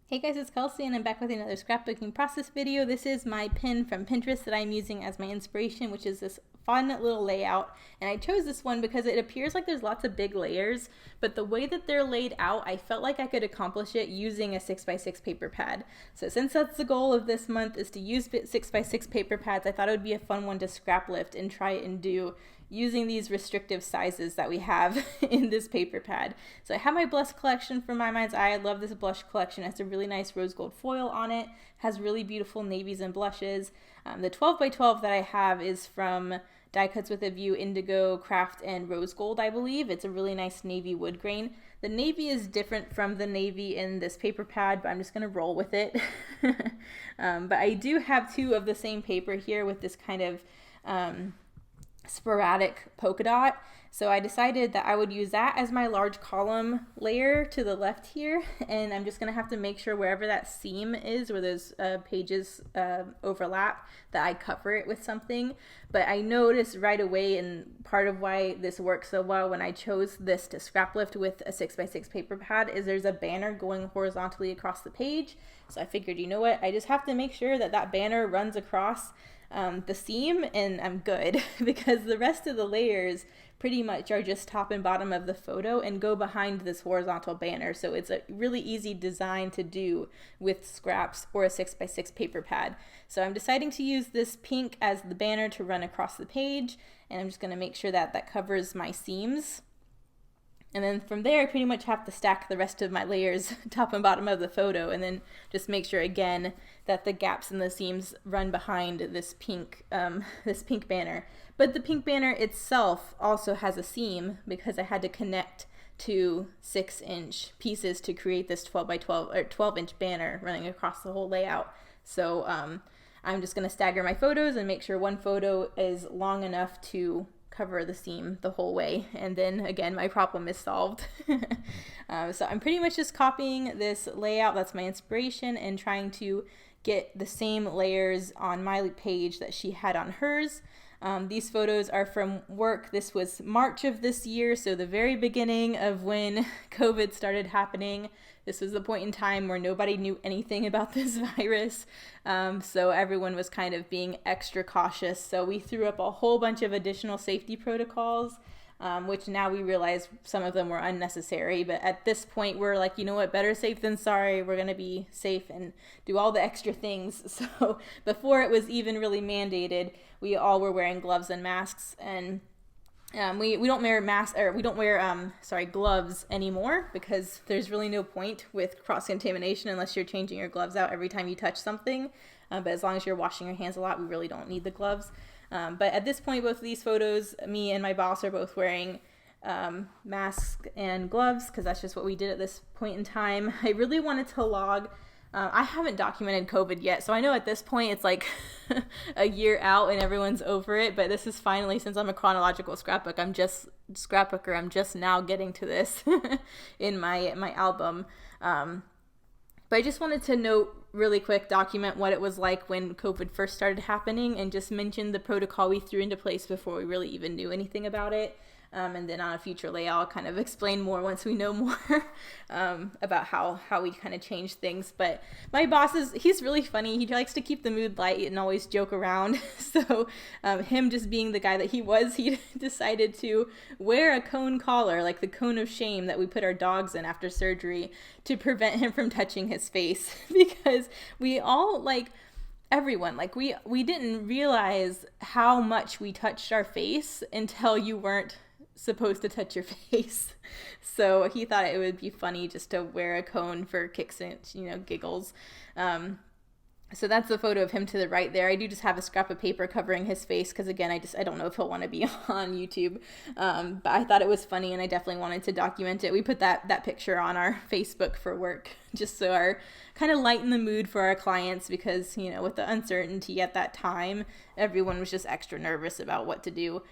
Hey guys, it's Kelsey and I'm back with another scrapbooking process video. This is my pin from Pinterest that I'm using as my inspiration, which is this fun little layout. And I chose this one because it appears like there's lots of big layers, but the way that they're laid out, I felt like I could accomplish it using a 6x6 paper pad. So since that's the goal of this month is to use 6x6 paper pads, I thought it would be a fun one to scrap lift and try and do using these restrictive sizes that we have in this paper pad. So I have my blush collection from My Mind's Eye. I love this blush collection. It has a really nice rose gold foil on it, has really beautiful navies and blushes. The 12 by 12 that I have is from Die Cuts with a View, Indigo, Craft, and Rose Gold, I believe. It's a really nice navy wood grain. The navy is different from the navy in this paper pad, but I'm just going to roll with it. But I do have two of the same paper here with this kind of sporadic polka dot. So I decided that I would use that as my large column layer to the left here, and I'm just going to have to make sure wherever that seam is, where those pages overlap, that I cover it with something. But I noticed right away, and part of why this works so well when I chose this to scrap lift with a 6x6 paper pad is there's a banner going horizontally across the page. So I figured, you know what, I just have to make sure that that banner runs across the seam and I'm good because the rest of the layers pretty much are just top and bottom of the photo and go behind this horizontal banner. So it's a really easy design to do with scraps or a 6x6 paper pad. So I'm deciding to use this pink as the banner to run across the page, and I'm just going to make sure that that covers my seams. And then from there, I pretty much have to stack the rest of my layers top and bottom of the photo, and then just make sure again that the gaps in the seams run behind this pink banner. But the pink banner itself also has a seam because I had to connect two 6-inch pieces to create this 12 by 12 or 12-inch banner running across the whole layout. So I'm just going to stagger my photos and make sure one photo is long enough to cover the seam the whole way, and then again my problem is solved. So I'm pretty much just copying this layout that's my inspiration and trying to get the same layers on my page that she had on hers. These photos are from work. This was March of this year, so the very beginning of when COVID started happening. This was the point in time where nobody knew anything about this virus, so everyone was kind of being extra cautious. So we threw up a whole bunch of additional safety protocols, which now we realize some of them were unnecessary. But at this point, we're like, you know what, better safe than sorry. We're going to be safe and do all the extra things. So before it was even really mandated, we all were wearing gloves and masks, and we don't wear masks, or we don't wear gloves anymore, because there's really no point with cross-contamination unless you're changing your gloves out every time you touch something. But as long as you're washing your hands a lot, we really don't need the gloves. But at this point, both of these photos, me and my boss are both wearing masks and gloves because that's just what we did at this point in time. I really wanted to log. I haven't documented COVID yet, so I know at this point it's like a year out and everyone's over it, but this is finally, since I'm a chronological scrapbooker, I'm just now getting to this in my album. But I just wanted to note really quick, document what it was like when COVID first started happening, and just mention the protocol we threw into place before we really even knew anything about it. And then on a future layout, I'll kind of explain more once we know more about how we kind of change things. But my boss he's really funny. He likes to keep the mood light and always joke around. So him just being the guy that he was, he decided to wear a cone collar, like the cone of shame that we put our dogs in after surgery, to prevent him from touching his face. Because we all, like, everyone, like, we didn't realize how much we touched our face until you weren't supposed to touch your face. So he thought it would be funny just to wear a cone for kicks and, giggles. So that's the photo of him to the right there. I do just have a scrap of paper covering his face because, again, I don't know if he'll want to be on YouTube. But I thought it was funny, and I definitely wanted to document it. We put that picture on our Facebook for work, just so our kind of lighten the mood for our clients, because, with the uncertainty at that time, everyone was just extra nervous about what to do.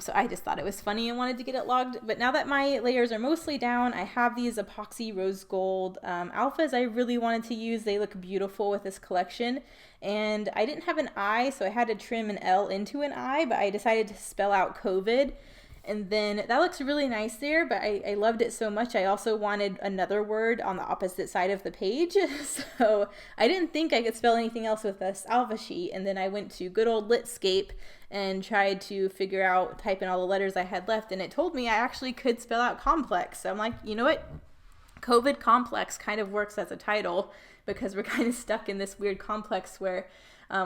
So I just thought it was funny and wanted to get it logged. But now that my layers are mostly down, I have these epoxy rose gold alphas I really wanted to use. They look beautiful with this collection. And I didn't have an I, so I had to trim an L into an I, but I decided to spell out COVID. And then that looks really nice there, but I loved it so much. I also wanted another word on the opposite side of the page. So I didn't think I could spell anything else with this alpha sheet. And then I went to good old Litscape and tried to figure out, type in all the letters I had left. And it told me I actually could spell out complex. So I'm like, you know what? COVID complex kind of works as a title, because we're kind of stuck in this weird complex where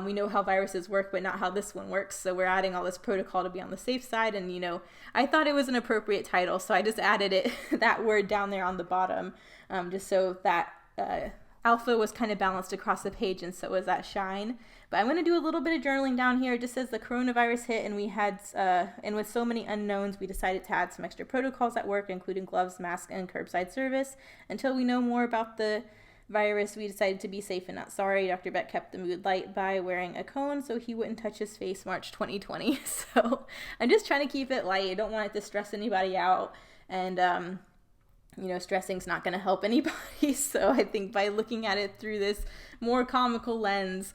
we know how viruses work, but not how this one works. So we're adding all this protocol to be on the safe side. And, I thought it was an appropriate title. So I just added it, that word down there on the bottom, just so that alpha was kind of balanced across the page, and so was that shine. But I'm going to do a little bit of journaling down here. It just says the coronavirus hit, and we had, and with so many unknowns, we decided to add some extra protocols at work, including gloves, masks, and curbside service. Until we know more about the virus, we decided to be safe and not sorry. Dr. Beck kept the mood light by wearing a cone so he wouldn't touch his face, March 2020. So I'm just trying to keep it light. I don't want it to stress anybody out. And, stressing's not going to help anybody. So I think by looking at it through this more comical lens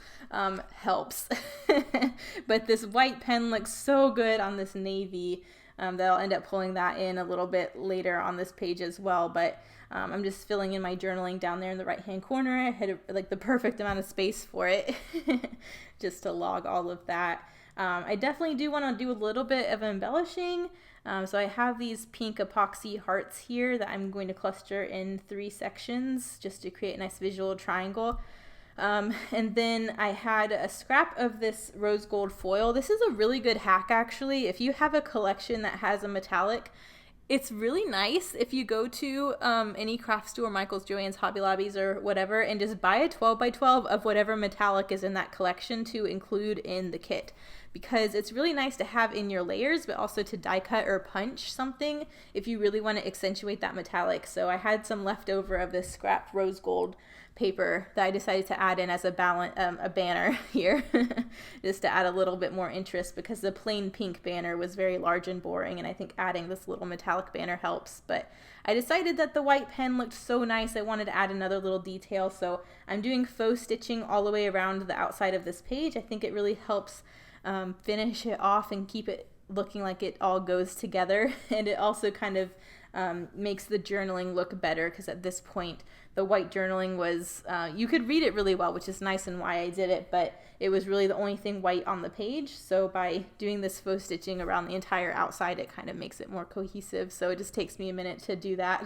helps. But this white pen looks so good on this navy that I'll end up pulling that in a little bit later on this page as well. But I'm just filling in my journaling down there in the right hand corner. I had the perfect amount of space for it just to log all of that. I definitely do want to do a little bit of embellishing. So I have these pink epoxy hearts here that I'm going to cluster in 3 sections just to create a nice visual triangle. And then I had a scrap of this rose gold foil. This is a really good hack, actually. If you have a collection that has a metallic, it's really nice if you go to any craft store, Michael's, Joann's, Hobby Lobbies, or whatever, and just buy a 12 by 12 of whatever metallic is in that collection to include in the kit. Because it's really nice to have in your layers, but also to die cut or punch something if you really want to accentuate that metallic. So I had some leftover of this scrap rose gold paper that I decided to add in as a banner here just to add a little bit more interest, because the plain pink banner was very large and boring, and I think adding this little metallic banner helps. But I decided that the white pen looked so nice, I wanted to add another little detail, so I'm doing faux stitching all the way around the outside of this page. I think it really helps finish it off and keep it looking like it all goes together, and it also kind of makes the journaling look better, because at this point the white journaling was, you could read it really well, which is nice and why I did it, but it was really the only thing white on the page. So by doing this faux stitching around the entire outside, it kind of makes it more cohesive. So it just takes me a minute to do that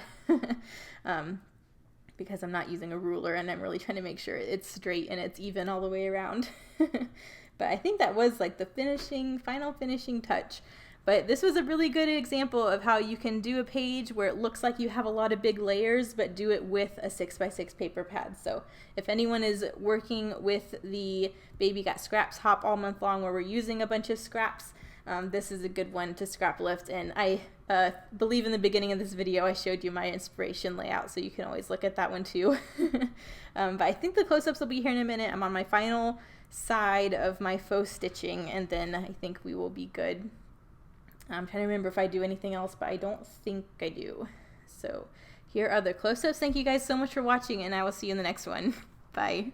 because I'm not using a ruler, and I'm really trying to make sure it's straight and it's even all the way around. But I think that was like the final finishing touch. But this was a really good example of how you can do a page where it looks like you have a lot of big layers, but do it with a 6x6 paper pad. So if anyone is working with the Baby Got Scraps Hop all month long, where we're using a bunch of scraps, this is a good one to scrap lift. And I believe in the beginning of this video I showed you my inspiration layout, so you can always look at that one too. But I think the close-ups will be here in a minute. I'm on my final side of my faux stitching, and then I think we will be good. I'm trying to remember if I do anything else, but I don't think I do. So here are the close-ups. Thank you guys so much for watching, and I will see you in the next one. Bye.